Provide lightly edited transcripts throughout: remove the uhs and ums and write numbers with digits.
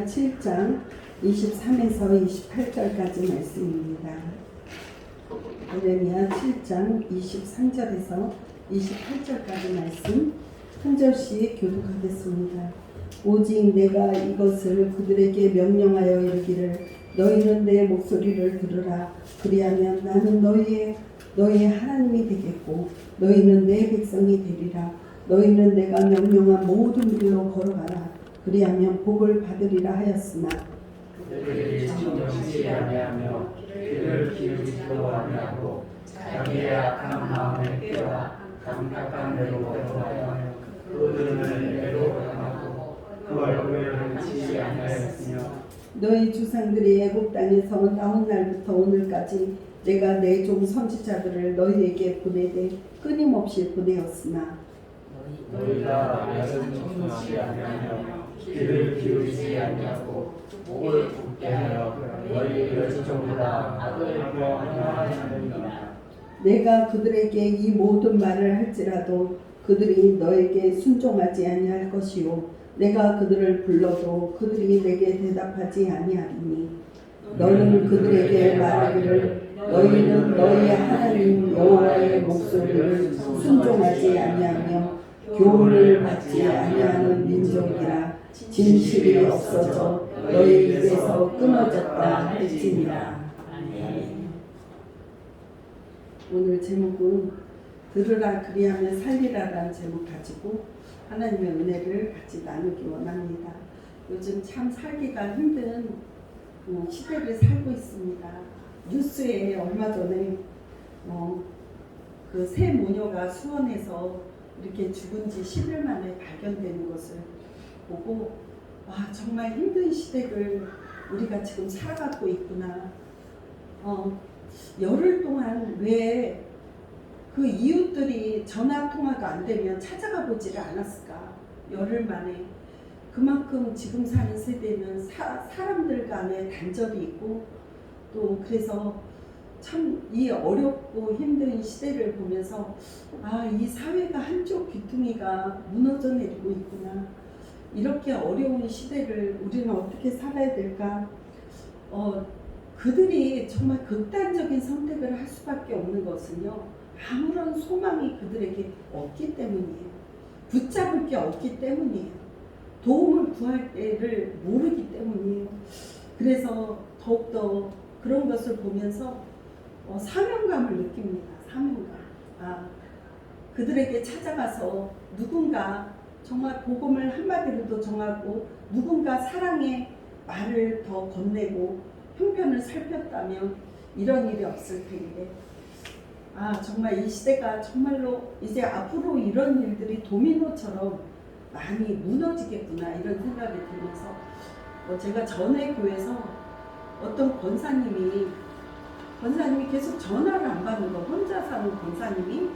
7장 23에서 28절까지 말씀입니다. 예레미야 7장 23절에서 28절까지 말씀 한 절씩 교독하겠습니다. 오직 내가 이것을 그들에게 명령하여 이르기를 너희는 내 목소리를 들으라. 그리하면 나는 너희의 하나님이 되겠고 너희는 내 백성이 되리라. 너희는 내가 명령한 모든 길로 걸어가라. 그리하면 복을 받으리라 하였으나 그들이 정정치 아니하며 귀를 기울이지도 아니하고 자기의 악한 마음에 깨어 강팍한 대로 걸어가며 그들을 애로당하고 그 얼굴을 치지 아니하였으며 너희 조상들이 애굽 땅에서 나온 날부터 오늘까지 내가 내 종 선지자들을 너희에게 보내되 끊임없이 보내었으나 너희가 말씀 정정치 아니하며 귀를 기울이지 아니하고 목을 굽게 하여 너희 열정보다 악을 하느니라. 내가 그들에게 이 모든 말을 할지라도 그들이 너에게 순종하지 아니할 것이요 내가 그들을 불러도 그들이 내게 대답하지 아니하리니 너는 그들에게 말하기를 너희는 너희의 하나님 여호와의 목소리를 순종하지 아니하며 교훈을 받지 아니하는 민족이라 진실이 없어져 너희 입에서 끊어졌다 할지니라. 오늘 제목은 들으라 그리하면 살리라라는 제목 가지고 하나님의 은혜를 같이 나누기 원합니다. 요즘 참 살기가 힘든 시대를 살고 있습니다. 뉴스에 얼마 전에 그 새 모녀가 수원에서 이렇게 죽은 지 10일 만에 발견되는 것을 보고 와 정말 힘든 시대를 우리가 지금 살아가고 있구나. 열흘 동안 왜 그 이웃들이 전화 통화가 안 되면 찾아가 보지를 않았을까? 열흘 만에. 그만큼 지금 사는 세대는 사람들 간의 단절이 있고 또 그래서 참 이 어렵고 힘든 시대를 보면서 이 사회가 한쪽 귀퉁이가 무너져 내리고 있구나. 이렇게 어려운 시대를 우리는 어떻게 살아야 될까? 그들이 정말 극단적인 선택을 할 수밖에 없는 것은요. 아무런 소망이 그들에게 없기 때문이에요. 붙잡을 게 없기 때문이에요. 도움을 구할 때를 모르기 때문이에요. 그래서 더욱더 그런 것을 보면서 사명감을 느낍니다. 사명감. 그들에게 찾아가서 누군가 정말 복음을 한마디로도 정하고 누군가 사랑의 말을 더 건네고 형편을 살폈다면 이런 일이 없을 텐데 정말 이 시대가 정말로 이제 앞으로 이런 일들이 도미노처럼 많이 무너지겠구나 이런 생각이 들면서 제가 전에 교회에서 어떤 권사님이 계속 전화를 안 받는 거 혼자 사는 권사님이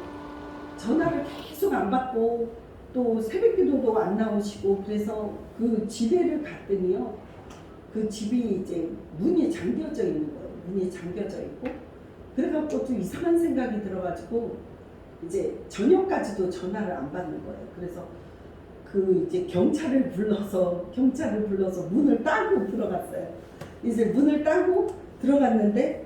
전화를 계속 안 받고 또 새벽기도도 안 나오시고 그래서 그 집에를 갔더니요 그 집이 이제 문이 잠겨져 있는 거예요. 문이 잠겨져 있고 그래갖고 좀 이상한 생각이 들어가지고 이제 저녁까지도 전화를 안 받는 거예요. 그래서 그 이제 경찰을 불러서 문을 따고 들어갔어요. 이제 문을 따고 들어갔는데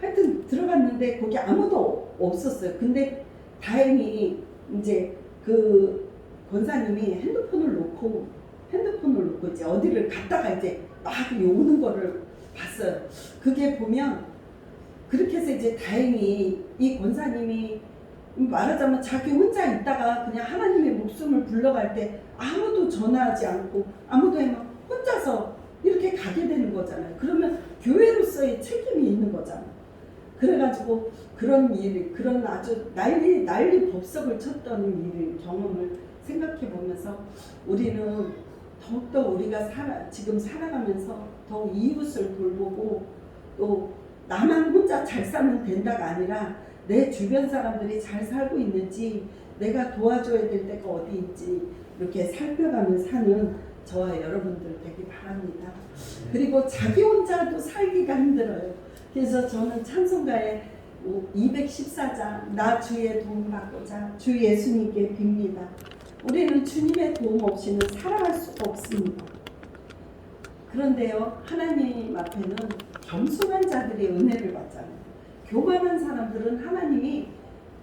하여튼 들어갔는데 거기 아무도 없었어요. 근데 다행히 이제 그 권사님이 핸드폰을 놓고 이제 어디를 갔다가 이제 막 오는 거를 봤어요. 그게 보면 그렇게 해서 이제 다행히 이 권사님이 말하자면 자기 혼자 있다가 그냥 하나님의 목숨을 불러갈 때 아무도 전화하지 않고 아무도 혼자서 이렇게 가게 되는 거잖아요. 그러면 교회로서의 책임이 있는 거잖아요. 그래가지고 그런 아주 난리 법석을 쳤던 경험을 생각해 보면서 우리는 더욱더 우리가 지금 살아가면서 더욱 이웃을 돌보고 또 나만 혼자 잘 살면 된다가 아니라 내 주변 사람들이 잘 살고 있는지 내가 도와줘야 될 때가 어디 있지 이렇게 살펴가며 사는 저와 여러분들 되기 바랍니다. 그리고 자기 혼자도 살기가 힘들어요. 그래서 저는 찬송가에 214장 나 주의 도움 받고자 주 예수님께 빕니다. 우리는 주님의 도움 없이는 살아갈 수가 없습니다. 그런데요, 하나님 앞에는 겸손한 자들의 은혜를 받잖아요. 교만한 사람들은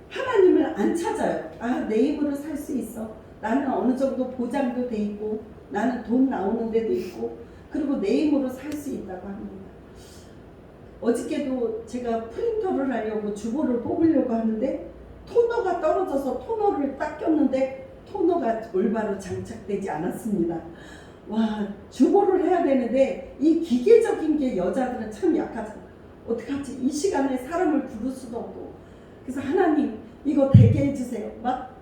하나님을 안 찾아요. 아, 내 힘으로 살 수 있어. 나는 어느 정도 보장도 돼 있고, 나는 돈 나오는 데도 있고, 그리고 내 힘으로 살 수 있다고 합니다. 어저께도 제가 프린터를 하려고 주보를 뽑으려고 하는데 토너가 떨어져서 토너를 딱 꼈는데 토너가 올바로 장착되지 않았습니다. 와, 주보를 해야 되는데 이 기계적인 게 여자들은 참 약하잖아. 어떡하지? 이 시간에 사람을 부를 수도 없고. 그래서 하나님 이거 되게 해주세요. 막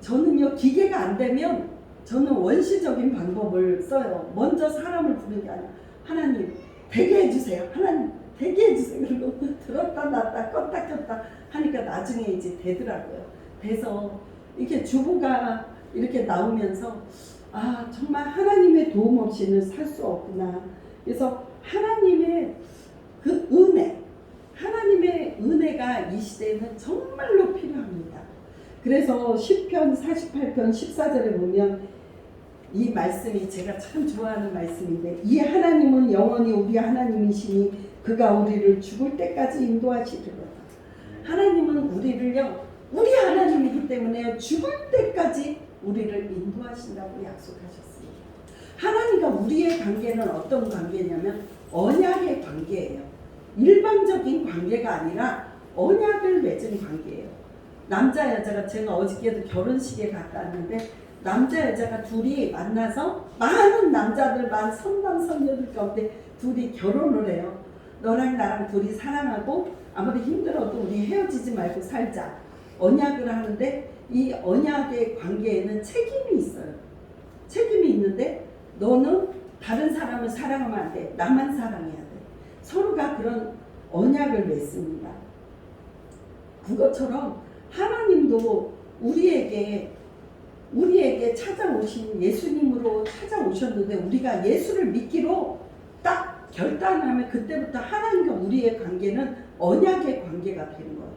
저는요, 기계가 안 되면 저는 원시적인 방법을 써요. 먼저 사람을 부르는 게 아니라 하나님 되게 해주세요. 하나님 되게 해주세요. 그리고 들었다 놨다 껐다 켰다 하니까 나중에 이제 되더라고요. 돼서 이렇게 주보가 이렇게 나오면서 아, 정말 하나님의 도움 없이는 살 수 없구나. 그래서 하나님의 그 하나님의 은혜가 이 시대에는 정말로 필요합니다. 그래서 시편 48편 14절에 보면 이 말씀이 제가 참 좋아하는 말씀인데, 이 하나님은 영원히 우리 하나님이시니 그가 우리를 죽을 때까지 인도하시리로다. 하나님은 우리를요, 우리 하나님이기 때문에 죽을 때까지 우리를 인도하신다고 약속하셨습니다. 하나님과 우리의 관계는 어떤 관계냐면 언약의 관계예요. 일반적인 관계가 아니라 언약을 맺은 관계예요. 남자 여자가, 제가 어저께도 결혼식에 갔다 왔는데 남자 여자가 둘이 만나서 많은 남자들, 많은 선남 선녀들 가운데 둘이 결혼을 해요. 너랑 나랑 둘이 사랑하고 아무리 힘들어도 우리 헤어지지 말고 살자. 언약을 하는데 이 언약의 관계에는 책임이 있어요. 책임이 있는데 너는 다른 사람을 사랑하면 안 돼. 나만 사랑해야 돼. 서로가 그런 언약을 맺습니다. 그것처럼 하나님도 우리에게 찾아오신 예수님으로 찾아오셨는데 우리가 예수를 믿기로 딱 결단하면 그때부터 하나님과 우리의 관계는 언약의 관계가 되는 거예요.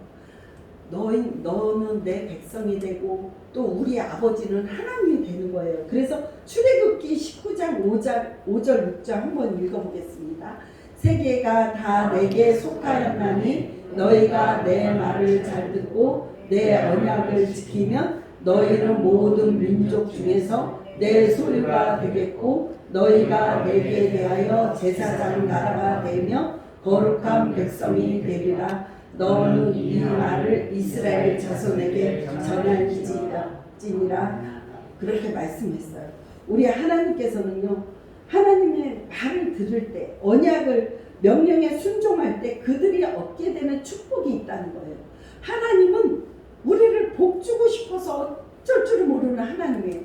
너는 내 백성이 되고 또 우리 아버지는 하나님이 되는 거예요. 그래서 출애굽기 19장 5절 6절 한번 읽어보겠습니다. 세계가 다 내게 속하였나니 너희가 내 말을 잘 듣고 내 언약을 지키면 너희는 모든 민족 중에서 내 소유가 되겠고 너희가 내게 대하여 제사장 나라가 되며 거룩한 백성이 되리라. 너는 이 말을 이스라엘 자손에게 전할지니라. 그렇게 말씀했어요. 우리 하나님께서는요, 하나님의 말을 들을 때, 언약을 명령에 순종할 때 그들이 얻게 되는 축복이 있다는 거예요. 하나님은 우리를 복 주고 싶어서 어쩔 줄을 모르는 하나님이에요.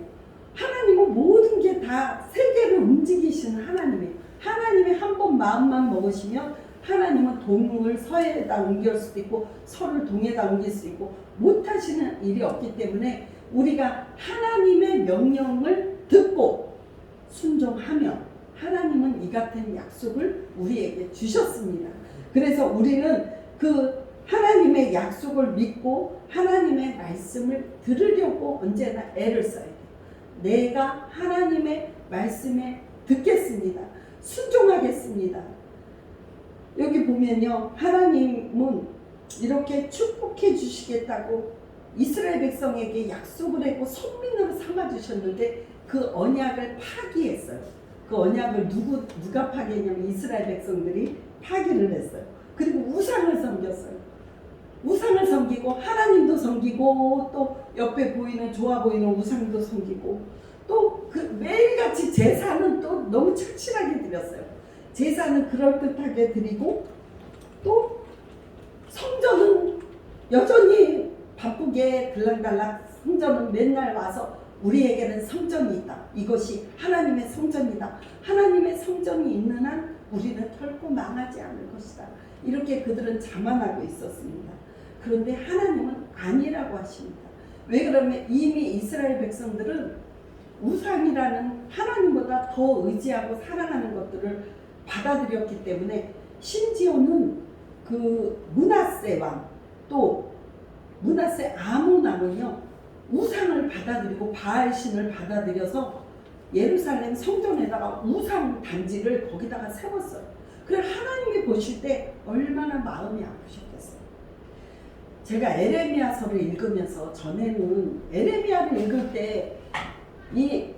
하나님은 모든 게 다 세계를 움직이시는 하나님이에요. 하나님이 한 번 마음만 먹으시면 하나님은 동을 서에다 옮길 수도 있고 서를 동에다 옮길 수도 있고 못하시는 일이 없기 때문에 우리가 하나님의 명령을 듣고 순종하면 하나님은 이 같은 약속을 우리에게 주셨습니다. 그래서 우리는 그 하나님의 약속을 믿고 하나님의 말씀을 들으려고 언제나 애를 써야 돼요. 내가 하나님의 말씀에 듣겠습니다. 순종하겠습니다. 여기 보면요, 하나님은 이렇게 축복해 주시겠다고 이스라엘 백성에게 약속을 했고 선민으로 삼아주셨는데 그 언약을 파기했어요. 그 언약을 누가 파기했냐면 이스라엘 백성들이 파기를 했어요. 그리고 우상을 섬겼어요. 우상을 섬기고 하나님도 섬기고 또 옆에 보이는 좋아 보이는 우상도 섬기고 또 그 매일같이 제사는 또 너무 착실하게 드렸어요. 제사는 그럴듯하게 드리고 또 성전은 여전히 바쁘게 들락달락 성전은 맨날 와서 우리에게는 성전이 있다. 이것이 하나님의 성전이다. 하나님의 성전이 있는 한 우리는 결코 망하지 않을 것이다. 이렇게 그들은 자만하고 있었습니다. 그런데 하나님은 아니라고 하십니다. 왜 그러면 이미 이스라엘 백성들은 우상이라는 하나님보다 더 의지하고 사랑하는 것들을 받아들였기 때문에 심지어는 그 므낫세 왕 또 므낫세 아몬 왕은요 우상을 받아들이고 바알신을 받아들여서 예루살렘 성전에다가 우상 단지를 거기다가 세웠어요. 그래 하나님이 보실 때 얼마나 마음이 아프셨겠어요. 제가 에레미야서를 읽으면서 전에는 에레미야를 읽을 때 이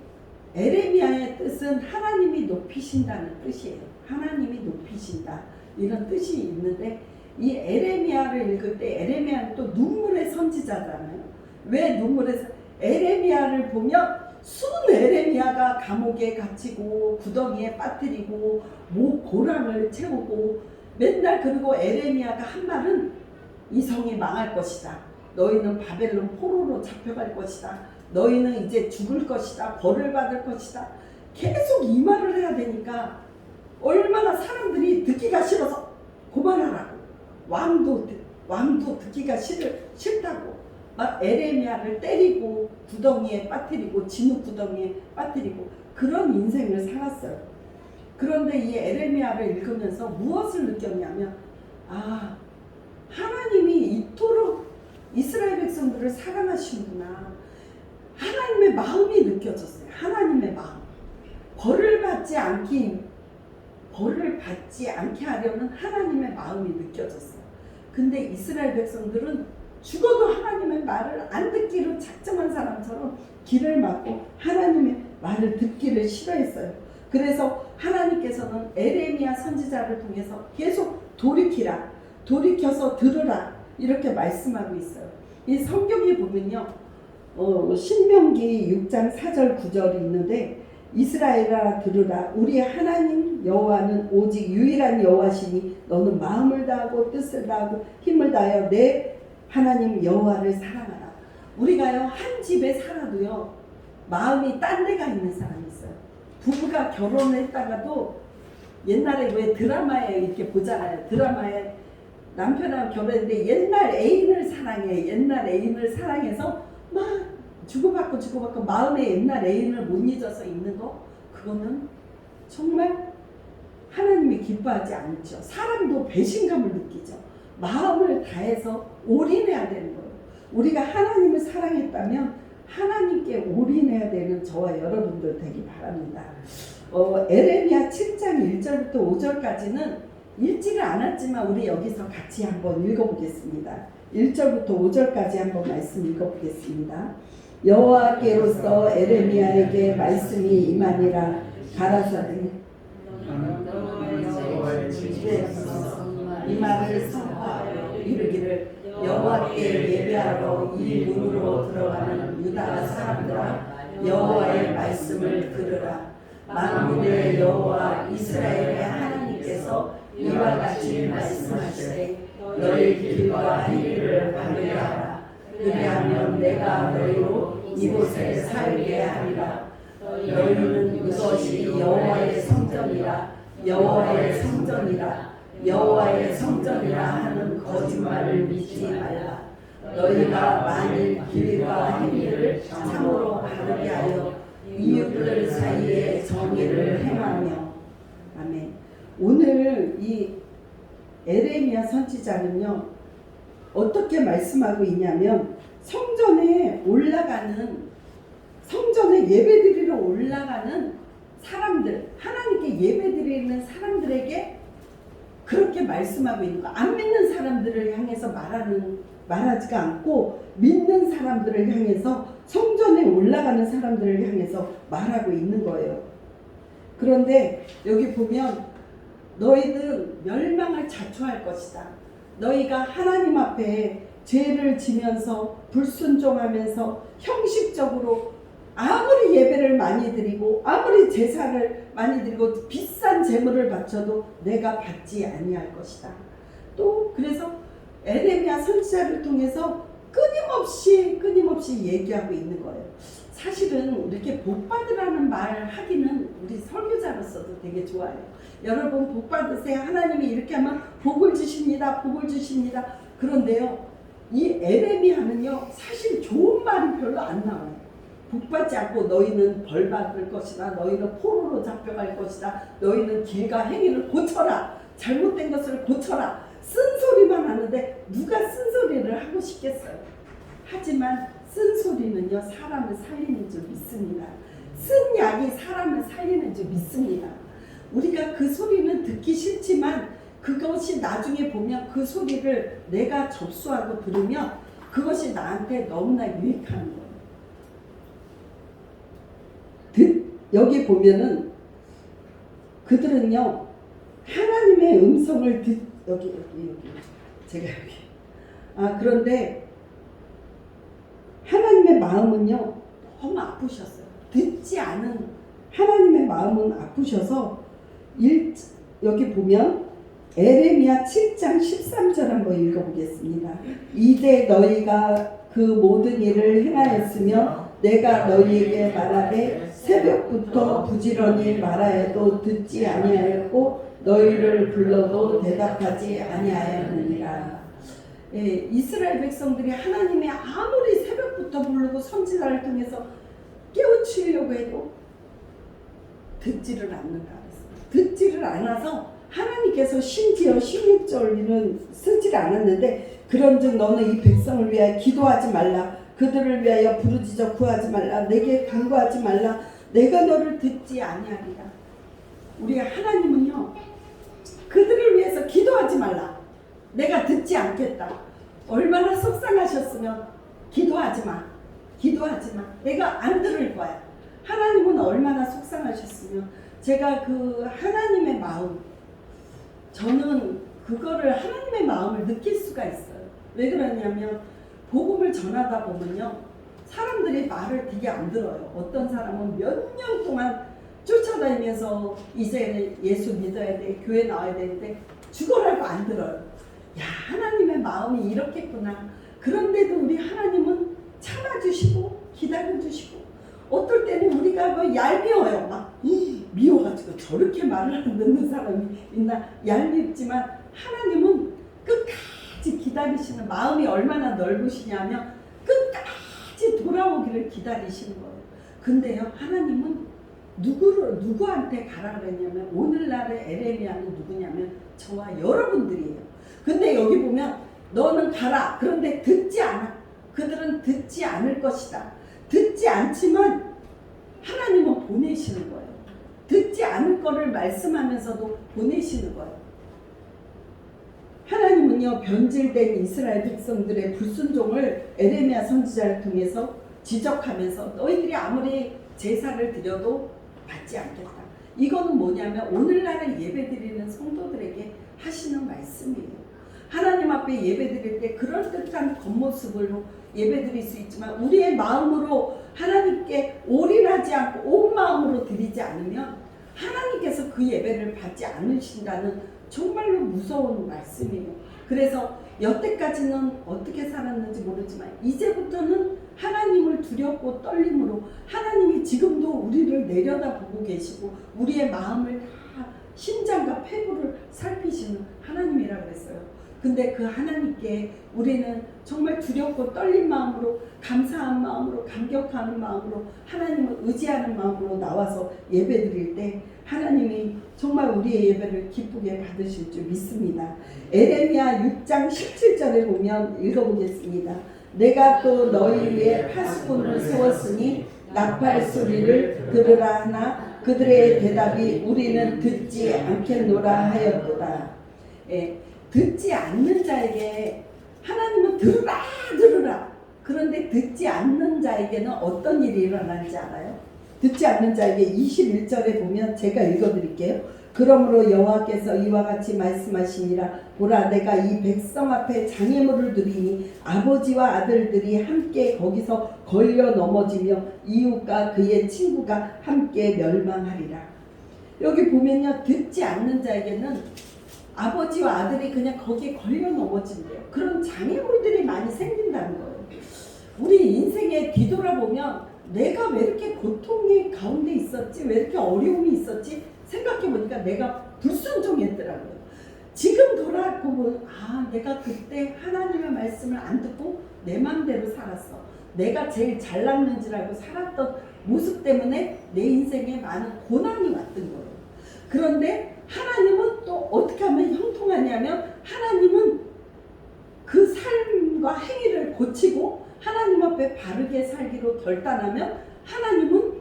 에레미야의 뜻은 하나님이 높이신다는 뜻이에요. 하나님이 높이신다 이런 뜻이 있는데 이 에레미야를 읽을 때 에레미야는 또 눈물의 선지자잖아요. 왜 눈물의 에레미야를 보면 순 에레미야가 감옥에 갇히고 구덩이에 빠뜨리고 목 고랑을 채우고 맨날 그리고 에레미야가 한 말은 이 성이 망할 것이다. 너희는 바벨론 포로로 잡혀갈 것이다. 너희는 이제 죽을 것이다. 벌을 받을 것이다. 계속 이 말을 해야 되니까 얼마나 사람들이 듣기가 싫어서 그만하라고. 왕도 듣기가 싫다고 막 에레미야를 때리고 구덩이에 빠뜨리고 진흙 구덩이에 빠뜨리고 그런 인생을 살았어요. 그런데 이 에레미야를 읽으면서 무엇을 느꼈냐면 하나님이 이토록 이스라엘 백성들을 사랑하시는구나. 하나님의 마음이 느껴졌어요. 하나님의 마음. 벌을 받지 않게 하려는 하나님의 마음이 느껴졌어요. 근데 이스라엘 백성들은 죽어도 하나님의 말을 안 듣기로 작정한 사람처럼 길을 막고 하나님의 말을 듣기를 싫어했어요. 그래서 하나님께서는 에레미야 선지자를 통해서 계속 돌이켜서 들으라 이렇게 말씀하고 있어요. 이 성경에 보면요, 신명기 6장 4절 9절이 있는데 이스라엘아 들으라 우리 하나님 여호와는 오직 유일한 여호와시니 너는 마음을 다하고 뜻을 다하고 힘을 다하여 내 하나님 여호와를 사랑하라. 우리가요 한 집에 살아도요 마음이 딴 데가 있는 사람이 있어요. 부부가 결혼을 했다가도 옛날에 왜 드라마에 이렇게 보잖아요. 드라마에 남편하고 결혼했는데 옛날 애인을 사랑해서 막 주고받고 마음에 옛날 애인을 못 잊어서 있는 거 그거는 정말 하나님이 기뻐하지 않죠. 사람도 배신감을 느끼죠. 마음을 다해서 올인해야 되는 거예요. 우리가 하나님을 사랑했다면 하나님께 올인해야 되는 저와 여러분들 되기 바랍니다. 에레미야 7장 1절부터 5절까지는 읽지를 않았지만 우리 여기서 같이 한번 읽어보겠습니다. 1절부터 5절까지 한번 말씀 읽어보겠습니다. 여호와께로서 에레미야에게 말씀이 임하니라. 가라사대 이 말을 선포하여 이르기를 여호와께 예배하러 이 문으로 들어가는 유다 사람들아 여호와의 말씀을 들으라. 만군의 여호와 이스라엘의 하나님께서 이와 같이 말씀하시되 너희 길과 행위를 바르게 하라. 그리하면 내가 너희로 이곳에 살게 하리라. 너희는 이것이 여호와의 성전이라 여호와의 성전이라 하는 거짓말을 믿지 말라. 너희가 만일 길과 행위를 참으로 바르게 하여 이웃들 사이에 정의를 행하며. 아멘. 오늘 이 에레미야 선지자는요 어떻게 말씀하고 있냐면 성전에 예배드리러 올라가는 사람들, 하나님께 예배드리는 사람들에게 그렇게 말씀하고 있는 거. 안 믿는 사람들을 향해서 말하지가 않고 믿는 사람들을 향해서 성전에 올라가는 사람들을 향해서 말하고 있는 거예요. 그런데 여기 보면 너희는 멸망을 자초할 것이다. 너희가 하나님 앞에 죄를 지면서 불순종하면서 형식적으로 아무리 예배를 많이 드리고 아무리 제사를 많이 드리고 비싼 제물을 바쳐도 내가 받지 아니할 것이다. 또 그래서 에레미야 선지자를 통해서 끊임없이 얘기하고 있는 거예요. 사실은 이렇게 복받으라는 말 하기는 우리 설교자로서도 되게 좋아요. 여러분 복 받으세요. 하나님이 이렇게 하면 복을 주십니다. 그런데요 이 에레미야는요 사실 좋은 말이 별로 안 나와요. 복받지 않고 너희는 벌 받을 것이다. 너희는 포로로 잡혀갈 것이다. 너희는 길과 행위를 고쳐라. 잘못된 것을 고쳐라. 쓴소리만 하는데 누가 쓴소리를 하고 싶겠어요. 하지만 쓴소리는요 사람을 살리는 줄 믿습니다. 쓴 약이 사람을 살리는 줄 믿습니다. 우리가 그 소리는 듣기 싫지만 그것이 나중에 보면 그 소리를 내가 접수하고 들으면 그것이 나한테 너무나 유익한 거예요. 여기 보면은 그들은요 하나님의 음성을 여기 제가 여기 그런데 하나님의 마음은요 너무 아프셨어요. 듣지 않은 하나님의 마음은 아프셔서 여기 보면 에레미야 7장 13절 한번 읽어보겠습니다. 이제 너희가 그 모든 일을 행하였으며 내가 너희에게 말하되 새벽부터 부지런히 말하여도 듣지 아니하였고 너희를 불러도 대답하지 아니하였느니라. 이스라엘 백성들이 하나님의 아무리 새벽부터 부르고 선지자를 통해서 깨우치려고 해도 듣지를 않는다 그랬어요. 듣지를 않아서 하나님께서 심지어 16절에는 쓰지 않았는데 그런즉 너는 이 백성을 위하여 기도하지 말라. 그들을 위하여 부르짖어 구하지 말라. 내게 간구하지 말라. 내가 너를 듣지 아니하리라. 우리 하나님은요 그들을 위해서 기도하지 말라. 내가 듣지 않겠다. 얼마나 속상하셨으면 기도하지 마. 기도하지 마. 내가 안 들을 거야. 하나님은 얼마나 속상하셨으면 제가 그 하나님의 마음 저는 그거를 하나님의 마음을 느낄 수가 있어요. 왜 그러냐면 복음을 전하다 보면요 사람들이 말을 되게 안 들어요. 어떤 사람은 몇 년 동안 쫓아다니면서 이제는 예수 믿어야 돼, 교회 나와야 되는데 죽어라고 안 들어요. 야 하나님의 마음이 이렇겠구나. 그런데도 우리 하나님은 참아주시고 기다려주시고 어떨 때는 우리가 뭐 얄미워요. 막 미워가지고 저렇게 말을 안 듣는 사람이 있나 얄밉지만 하나님은 끝까지 기다리시는 마음이 얼마나 넓으시냐면 끝까지 돌아오기를 기다리시는 거예요. 근데요 하나님은 누구한테 가라 그랬냐면 오늘날의 에레미야는 누구냐면 저와 여러분들이에요. 근데 여기 보면 너는 가라. 그런데 듣지 않아. 그들은 듣지 않을 것이다. 듣지 않지만 하나님은 보내시는 거예요. 듣지 않을 거를 말씀하면서도 보내시는 거예요. 하나님은요 변질된 이스라엘 백성들의 불순종을 에레미야 선지자를 통해서 지적하면서 너희들이 아무리 제사를 드려도 받지 않겠다. 이거는 뭐냐면 오늘날의 예배드리는 성도들에게 하시는 말씀이에요. 하나님 앞에 예배드릴 때 그럴듯한 겉모습으로 예배드릴 수 있지만 우리의 마음으로 하나님께 올인하지 않고 온 마음으로 드리지 않으면 하나님께서 그 예배를 받지 않으신다는 정말로 무서운 말씀이에요. 그래서 여태까지는 어떻게 살았는지 모르지만 이제부터는 하나님을 두렵고 떨림으로 하나님이 지금도 우리를 내려다보고 계시고 우리의 마음을 다 심장과 폐부를 살피시는 하나님이라 그랬어요. 근데 그 하나님께 우리는 정말 두렵고 떨린 마음으로 감사한 마음으로 감격하는 마음으로 하나님을 의지하는 마음으로 나와서 예배드릴 때 하나님이 정말 우리의 예배를 기쁘게 받으실 줄 믿습니다. 에레미야 6장 17절에 보면 읽어보겠습니다. 내가 또 너희 위에 파수꾼을 세웠으니 나팔 소리를 들으라 하나 그들의 대답이 우리는 듣지 않겠노라 하였도다. 듣지 않는 자에게 하나님은 들으라. 그런데 듣지 않는 자에게는 어떤 일이 일어나는지 알아요? 듣지 않는 자에게 21절에 보면 제가 읽어드릴게요. 그러므로 여호와께서 이와 같이 말씀하시니라. 보라 내가 이 백성 앞에 장애물을 드리니 아버지와 아들들이 함께 거기서 걸려 넘어지며 이웃과 그의 친구가 함께 멸망하리라. 여기 보면요 듣지 않는 자에게는 아버지와 아들이 그냥 거기에 걸려 넘어진대요. 그런 장애물들이 많이 생긴다는 거예요. 우리 인생에 뒤돌아보면 내가 왜 이렇게 고통의 가운데 있었지? 왜 이렇게 어려움이 있었지? 생각해보니까 내가 불순종했더라고요. 지금 돌아보면 내가 그때 하나님의 말씀을 안 듣고 내 맘대로 살았어. 내가 제일 잘났는 줄 알고 살았던 모습 때문에 내 인생에 많은 고난이 왔던 거예요. 그런데 하나님은 또 어떻게 하면 형통하냐면 하나님은 그 삶과 행위를 고치고 하나님 앞에 바르게 살기로 결단하면 하나님은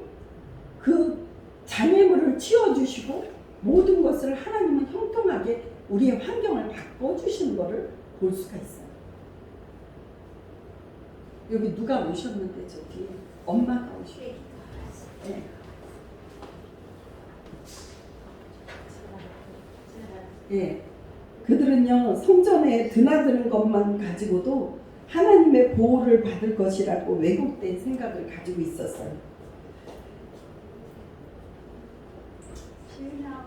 분명하게 우리의 환경을 바꿔주시는 것을 볼 수가 있어요. 여기 누가 오셨는데 저 뒤에 엄마가 오셨어요. 네. 예, 그들은요 성전에 드나드는 것만 가지고도 하나님의 보호를 받을 것이라고 왜곡된 생각을 가지고 있었어요.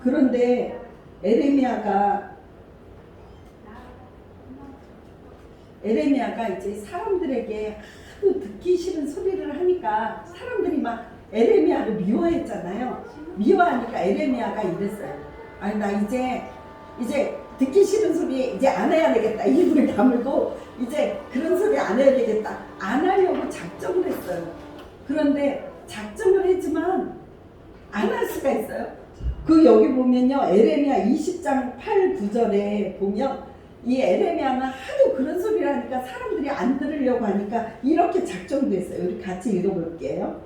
그런데 에레미야가 이제 사람들에게 하도 듣기 싫은 소리를 하니까 사람들이 막 에레미야를 미워했잖아요. 미워하니까 에레미야가 이랬어요. 아니 나 이제 듣기 싫은 소리 이제 안 해야 되겠다. 입을 다물고 이제 그런 소리 안 해야 되겠다. 안 하려고 작정을 했어요. 그런데 작정을 했지만 안 할 수가 있어요. 그 여기 보면요 에레미야 20장 8, 9절에 보면 이 에레미야는 하도 그런 소리를 하니까 사람들이 안 들으려고 하니까 이렇게 작정됐어요. 우리 같이 읽어볼게요.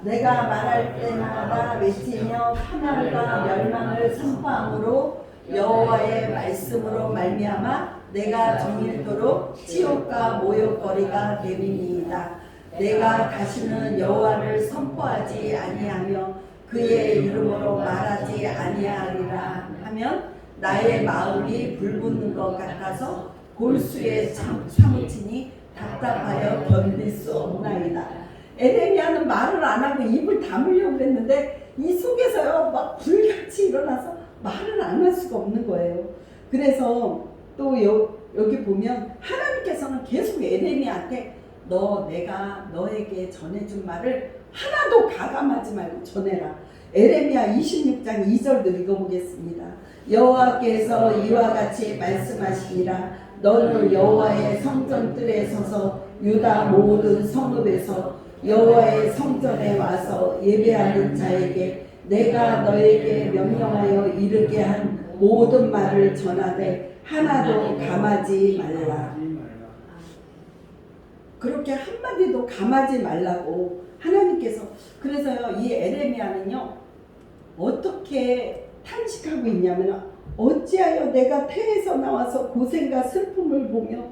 내가 말할 때마다 외치며 파멸과 멸망을 선포함으로 여호와의 말씀으로 말미암아 내가 정일토록 치욕과 모욕거리가 됨이니이다. 내가 다시는 여호와를 선포하지 아니하며 그의 이름으로 말하지 아니하리라 하면 나의 마음이 불붙는 것 같아서 골수에 사무치니 답답하여 견딜 수 없나이다. 에레미야는 말을 안 하고 입을 다물려고 했는데 이 속에서요 막 불같이 일어나서 말을 안 할 수가 없는 거예요. 그래서 또 여기 보면 하나님께서는 계속 에레미야한테 내가 너에게 전해준 말을 하나도 가감하지 말고 전해라. 에레미야 26장 2절도 읽어보겠습니다. 여호와께서 이와 같이 말씀하시니라. 너는 여호와의 성전뜰에 서서 유다 모든 성읍에서 여호와의 성전에 와서 예배하는 자에게 내가 너에게 명령하여 이르게 한 모든 말을 전하되 하나도 감하지 말라. 그렇게 한마디도 감하지 말라고 하나님께서. 그래서요 이 에레미야는요 어떻게 탄식하고 있냐면 어찌하여 내가 태에서 나와서 고생과 슬픔을 보며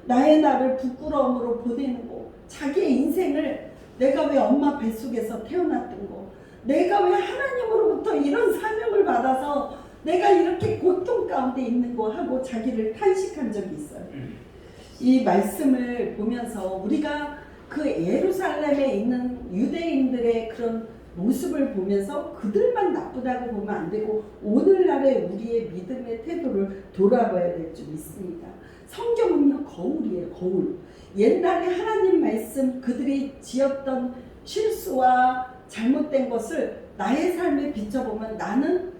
나의 나를 부끄러움으로 보내는고. 자기의 인생을 내가 왜 엄마 뱃속에서 태어났던 거, 내가 왜 하나님으로부터 이런 사명을 받아서 내가 이렇게 고통 가운데 있는 거 하고 자기를 탄식한 적이 있어요. 이 말씀을 보면서 우리가 그 예루살렘에 있는 유대인들의 그런 모습을 보면서 그들만 나쁘다고 보면 안 되고 오늘날의 우리의 믿음의 태도를 돌아봐야 될 줄 믿습니다. 성경은요 거울이에요. 거울. 옛날에 하나님 말씀 그들이 지었던 실수와 잘못된 것을 나의 삶에 비춰보면 나는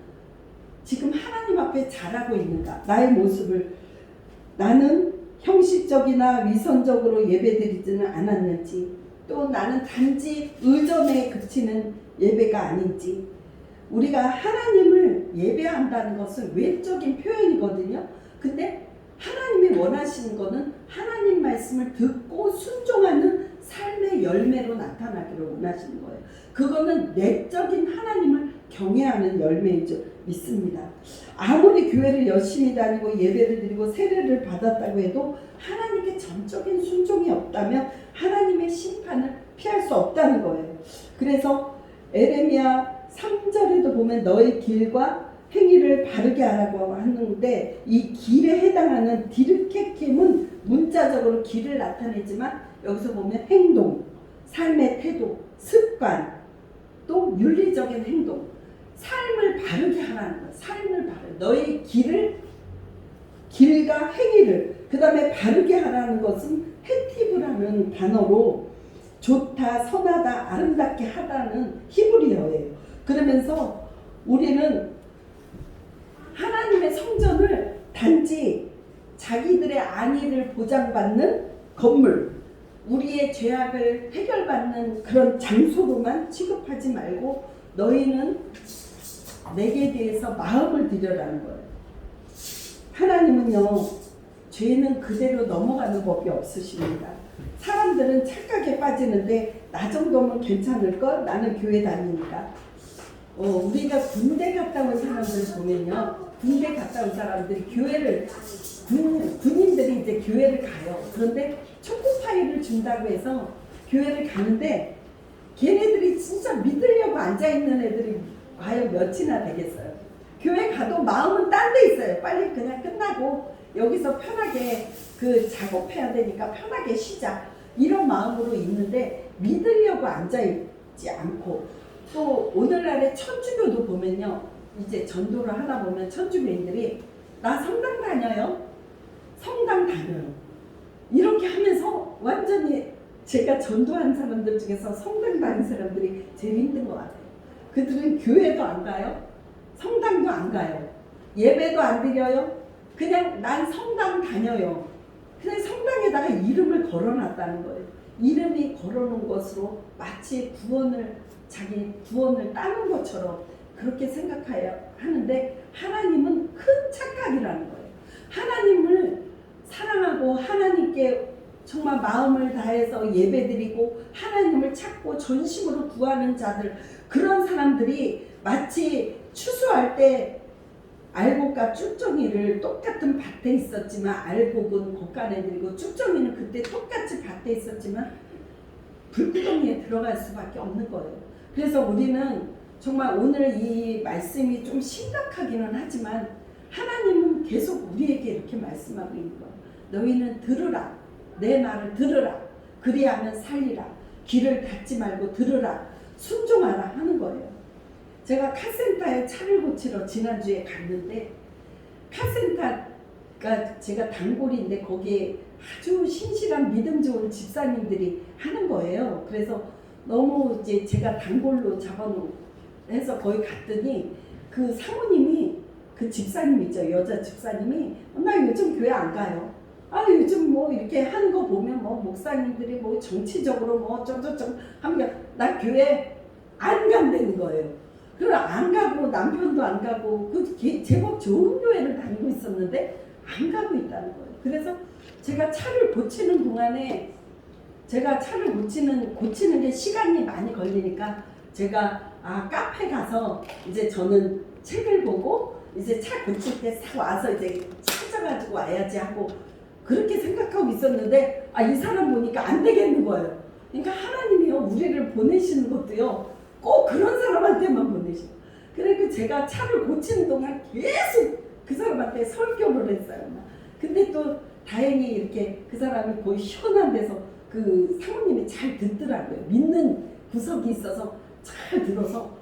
지금 하나님 앞에 잘하고 있는가, 나의 모습을 나는 형식적이나 위선적으로 예배드리지는 않았는지, 또 나는 단지 의존에 그치는 예배가 아닌지. 우리가 하나님을 예배한다는 것은 외적인 표현이거든요. 근데 하나님이 원하시는 것은 하나님 말씀을 듣고 순종하는 삶의 열매로 나타나기를 원하시는 거예요. 그거는 내적인 하나님을 경외하는 열매인 줄 믿습니다. 아무리 교회를 열심히 다니고 예배를 드리고 세례를 받았다고 해도 하나님께 전적인 순종이 없다면 하나님의 심판을 피할 수 없다는 거예요. 그래서 에레미야 3절에도 보면 너의 길과 행위를 바르게 하라고 하는데 이 길에 해당하는 디르케킴은 문자적으로 길을 나타내지만 여기서 보면 행동, 삶의 태도, 습관, 또 윤리적인 행동, 삶을 바르게 하라는 거예요. 삶을 바르게. 너의 길과 행위를 그 다음에 바르게 하라는 것은 헤티브라는 단어로 좋다, 선하다, 아름답게 하다는 히브리어예요. 그러면서 우리는 하나님의 성전을 단지 자기들의 안위를 보장받는 건물, 우리의 죄악을 해결받는 그런 장소로만 취급하지 말고 너희는 내게 대해서 마음을 들여라는 거예요. 하나님은요, 죄는 그대로 넘어가는 법이 없으십니다. 사람들은 착각에 빠지는데 나 정도면 괜찮을걸? 나는 교회 다니니까. 우리가 군대 갔다 온 사람들 보면요. 군대 갔다 온 사람들이 교회를 군인들이 이제 교회를 가요. 그런데 초코파이를 준다고 해서 교회를 가는데 걔네들이 진짜 믿으려고 앉아있는 애들이 과연 몇이나 되겠어요. 교회 가도 마음은 딴 데 있어요. 빨리 그냥 끝나고 여기서 편하게 그 작업해야 되니까 편하게 쉬자. 이런 마음으로 있는데 믿으려고 앉아있지 않고 또 오늘날의 천주교도 보면요. 이제 전도를 하다 보면 천주교인들이 나 성당 다녀요. 성당 다녀요. 이렇게 하면서 완전히 제가 전도한 사람들 중에서 성당 다니는 사람들이 제일 힘든 것 같아요. 그들은 교회도 안 가요. 성당도 안 가요. 예배도 안 드려요. 그냥 난 성당 다녀요. 그냥 성당에다가 이름을 걸어놨다는 거예요. 이름이 걸어놓은 것으로 마치 자기 구원을 따는 것처럼 그렇게 생각해야 하는데 하나님은 큰 착각이라는 거예요. 하나님을 사랑하고 하나님께 정말 마음을 다해서 예배드리고 하나님을 찾고 전심으로 구하는 자들, 그런 사람들이 마치 추수할 때 알곡과 쭉정이를 똑같은 밭에 있었지만 알곡은 곶간에 들고 쭉정이는 그때 똑같이 밭에 있었지만 불구덩이에 들어갈 수밖에 없는 거예요. 그래서 우리는 정말 오늘 이 말씀이 좀 심각하기는 하지만 하나님은 계속 우리에게 이렇게 말씀하고 있는 거예요. 너희는 들으라. 내 말을 들으라. 그리하면 살리라. 귀를 닫지 말고 들으라. 순종하라 하는 거예요. 제가 카센터에 차를 고치러 지난주에 갔는데 카센터가 제가 단골인데 거기에 아주 신실한 믿음 좋은 집사님들이 하는 거예요. 그래서 너무 이제 제가 단골로 해서 거기 갔더니 그 사모님이 그 집사님 있죠. 여자 집사님이 나 요즘 교회 안 가요. 요즘 뭐 이렇게 하는 거 보면 뭐 목사님들이 뭐 정치적으로 뭐 어쩌고저쩌고 하면 나 교회 안 간다는 거예요. 그럼 안 가고 남편도 안 가고 그 제법 좋은 교회를 다니고 있었는데 안 가고 있다는 거예요. 그래서 제가 차를 고치는 동안에 제가 차를 고치는 게 시간이 많이 걸리니까 제가 카페 가서 이제 저는 책을 보고 이제 차 고칠 때 싹 와서 이제 찾아가지고 와야지 하고 그렇게 생각하고 있었는데 이 사람 보니까 안 되겠는 거예요. 그러니까 하나님이요 우리를 보내시는 것도요 꼭 그런 사람한테만 보내셔. 그러니까 제가 차를 고치는 동안 계속 그 사람한테 설교를 했어요. 근데 또 다행히 이렇게 그 사람이 거의 시원한 데서 그 사모님이 잘 듣더라고요. 믿는 구석이 있어서 잘 들어서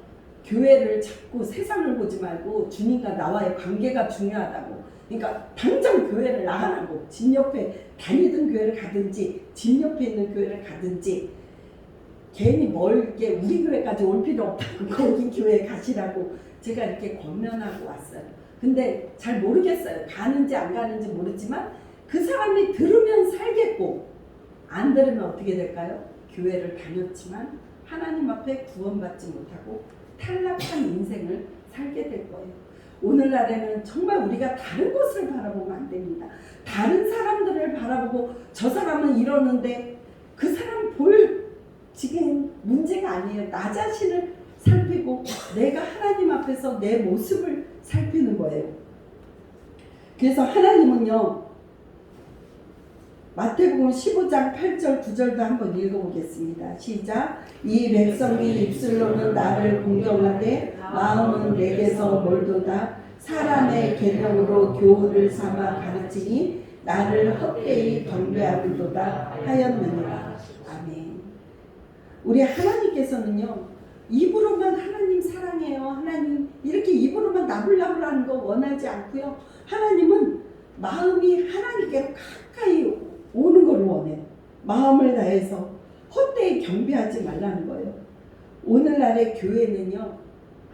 교회를 찾고 세상을 보지 말고 주님과 나와의 관계가 중요하다고. 그러니까 당장 교회를 나가라고. 집 옆에 다니던 교회를 가든지 집 옆에 있는 교회를 가든지 괜히 멀게 우리 교회까지 올 필요 없다고 거기 교회에 가시라고 제가 이렇게 권면하고 왔어요. 근데 잘 모르겠어요. 가는지 안 가는지 모르지만 그 사람이 들으면 살겠고 안 들으면 어떻게 될까요? 교회를 다녔지만 하나님 앞에 구원받지 못하고 탈락한 인생을 살게 될 거예요. 오늘날에는 정말 우리가 다른 것을 바라보면 안 됩니다. 다른 사람들을 바라보고 저 사람은 이러는데 그 사람 지금 문제가 아니에요. 나 자신을 살피고 내가 하나님 앞에서 내 모습을 살피는 거예요. 그래서 하나님은요. 마태복음 15장 8절 9절도 한번 읽어보겠습니다. 시작. 이 백성이 입술로는 나를 공경하되 마음은 내게서 멀도다. 사람의 계명으로 교훈을 삼아 가르치니 나를 헛되이 경배하는도다 하였느니라. 아멘. 우리 하나님께서는요. 입으로만 하나님 사랑해요. 하나님 이렇게 입으로만 나불나불 하는 거 원하지 않고요. 하나님은 마음이 하나님께로 가까이 오는 걸 원해요. 마음을 다해서 헛되이 경배하지 말라는 거예요. 오늘날의 교회는요.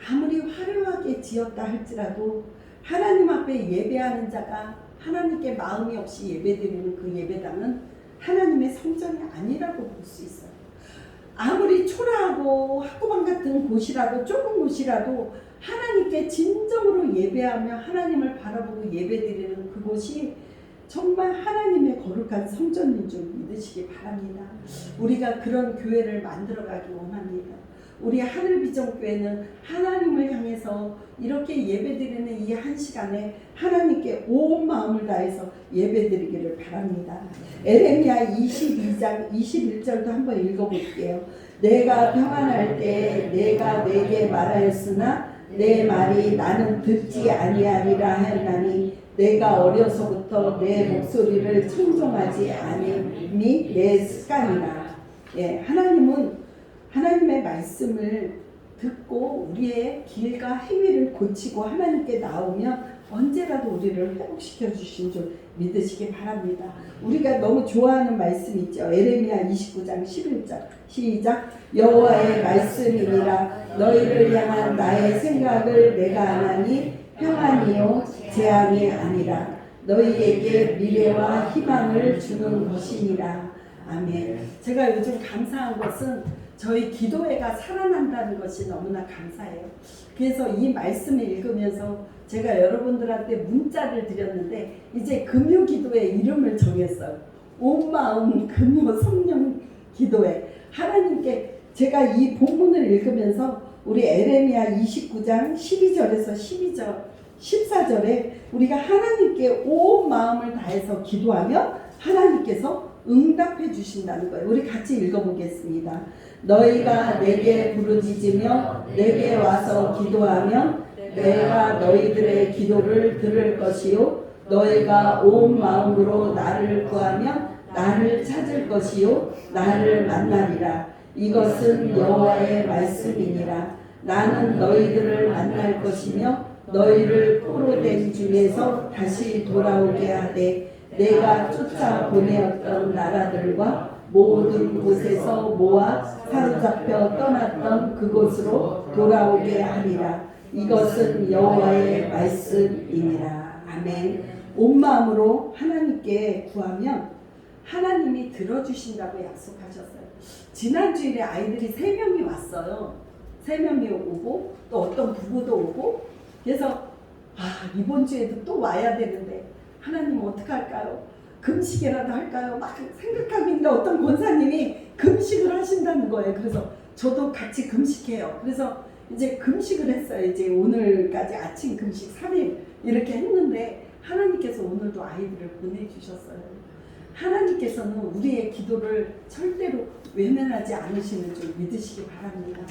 아무리 화려하게 지었다 할지라도 하나님 앞에 예배하는 자가 하나님께 마음이 없이 예배드리는 그 예배당은 하나님의 성전이 아니라고 볼 수 있어요. 아무리 초라하고 학구방 같은 곳이라도 좁은 곳이라도 하나님께 진정으로 예배하며 하나님을 바라보고 예배드리는 그곳이 정말 하나님의 거룩한 성전인 줄 믿으시기 바랍니다. 우리가 그런 교회를 만들어가기 원합니다. 우리 하늘비전교회는 하나님을 향해서 이렇게 예배드리는 이 한 시간에 하나님께 온 마음을 다해서 예배드리기를 바랍니다. 에레미야 22장 21절도 한번 읽어볼게요. 내가 평안할 때 내가 내게 말하였으나 내 말이 나는 듣지 아니하리라 하였나니 내가 어려서부터 내 목소리를 청종하지 아님이 내 습관이라. 예, 하나님은 하나님의 말씀을 듣고 우리의 길과 행위를 고치고 하나님께 나오면 언제라도 우리를 회복시켜 주신 줄 믿으시기 바랍니다. 우리가 너무 좋아하는 말씀 있죠. 에레미야 29장 11절 시작. 여호와의 말씀이니라. 너희를 향한 나의 생각을 내가 아나니 평안이요 재앙이 아니라 너희에게 미래와 희망을 주는 것이니라. 아멘. 제가 요즘 감사한 것은 저희 기도회가 살아난다는 것이 너무나 감사해요. 그래서 이 말씀을 읽으면서 제가 여러분들한테 문자를 드렸는데 이제 금요기도회 이름을 정했어요. 온 마음 금요 성령 기도회. 하나님께 제가 이 본문을 읽으면서 우리 에레미야 29장 12절에서 14절에 우리가 하나님께 온 마음을 다해서 기도하면 하나님께서 응답해 주신다는 거예요. 우리 같이 읽어보겠습니다. 너희가 내게 부르짖으며 내게 와서 기도하면 내가 너희들의 기도를 들을 것이요 너희가 온 마음으로 나를 구하면 나를 찾을 것이요 나를 만나리라. 이것은 여호와의 말씀이니라. 나는 너희들을 만날 것이며 너희를 포로된 중에서 다시 돌아오게 하되 내가 쫓아보내었던 나라들과 모든 곳에서 모아 사로잡혀 떠났던 그곳으로 돌아오게 하리라. 이것은 여호와의 말씀이니라. 아멘. 온 마음으로 하나님께 구하면 하나님이 들어주신다고 약속하셨어요. 지난주일에 아이들이 3명이 왔어요. 3명이 오고 또 어떤 부부도 오고 그래서 이번 주에도 또 와야 되는데 하나님 어떡할까요? 금식이라도 할까요? 막 생각하고 있는데 어떤 권사님이 금식을 하신다는 거예요. 그래서 저도 같이 금식해요. 그래서 이제 금식을 했어요. 이제 오늘까지 아침 금식 3일 이렇게 했는데 하나님께서 오늘도 아이들을 보내주셨어요. 하나님께서는 우리의 기도를 절대로 외면하지 않으시는 줄 믿으시기 바랍니다.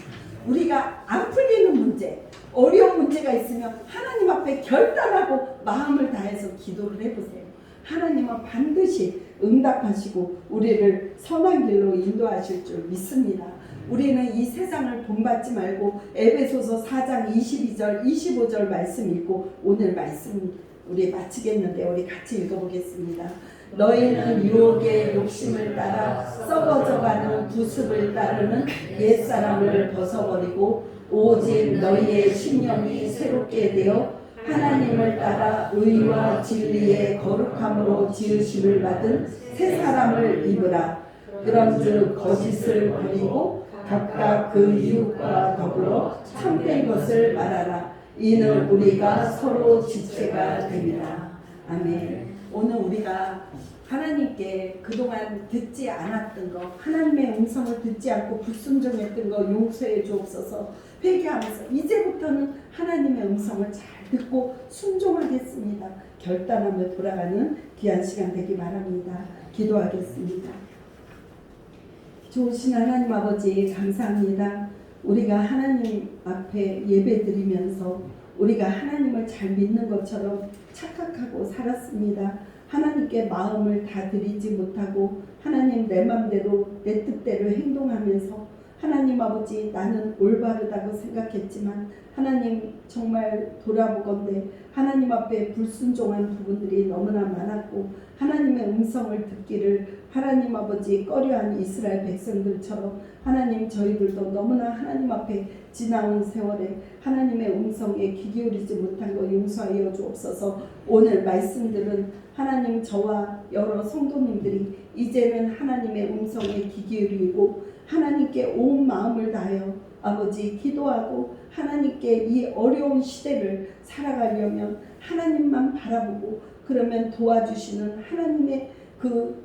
우리가 안 풀리는 문제, 어려운 문제가 있으면 하나님 앞에 결단하고 마음을 다해서 기도를 해보세요. 하나님은 반드시 응답하시고 우리를 선한 길로 인도하실 줄 믿습니다. 우리는 이 세상을 본받지 말고 에베소서 4장 22절 25절 말씀 읽고 오늘 말씀 우리 마치겠는데 우리 같이 읽어보겠습니다. 너희는 유혹의 욕심을 따라 썩어져가는 부습을 따르는 옛사람을 벗어버리고 오직 너희의 심령이 새롭게 되어 하나님을 따라 의와 진리의 거룩함으로 지으심을 받은 새 사람을 입으라. 그런즉 거짓을 버리고 각각 그 이웃과 더불어 참된 것을 말하라. 이는 우리가 서로 지체가 됩니다. 아멘. 오늘 우리가 하나님께 그동안 듣지 않았던 거, 하나님의 음성을 듣지 않고 불순종했던 거 용서해 주옵소서. 회개하면서 이제부터는 하나님의 음성을 잘 듣고 순종하겠습니다. 결단하며 돌아가는 귀한 시간 되기 바랍니다. 기도하겠습니다. 좋으신 하나님 아버지 감사합니다. 우리가 하나님 앞에 예배드리면서 우리가 하나님을 잘 믿는 것처럼 착각하고 살았습니다. 하나님께 마음을 다 드리지 못하고 하나님 내 맘대로 내 뜻대로 행동하면서 하나님 아버지 나는 올바르다고 생각했지만 하나님 정말 돌아보건대 하나님 앞에 불순종한 부분들이 너무나 많았고 하나님의 음성을 듣기를 하나님 아버지 꺼려한 이스라엘 백성들처럼 하나님 저희들도 너무나 하나님 앞에 지나온 세월에 하나님의 음성에 귀 기울이지 못한 거 용서하여 주옵소서. 오늘 말씀들은 하나님 저와 여러 성도님들이 이제는 하나님의 음성에 귀 기울이고 하나님께 온 마음을 다하여 아버지 기도하고 하나님께 이 어려운 시대를 살아가려면 하나님만 바라보고 그러면 도와주시는 하나님의 그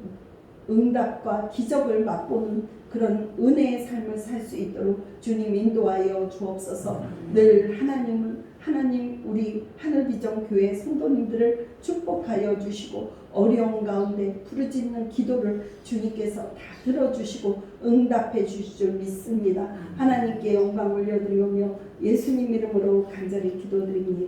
응답과 기적을 맛보는 그런 은혜의 삶을 살 수 있도록 주님 인도하여 주옵소서. 늘 하나님 우리 하늘비전교회 성도님들을 축복하여 주시고 어려운 가운데 부르짖는 기도를 주님께서 다 들어주시고 응답해 주실 줄 믿습니다. 하나님께 영광 올려드리오며 예수님 이름으로 간절히 기도드립니다.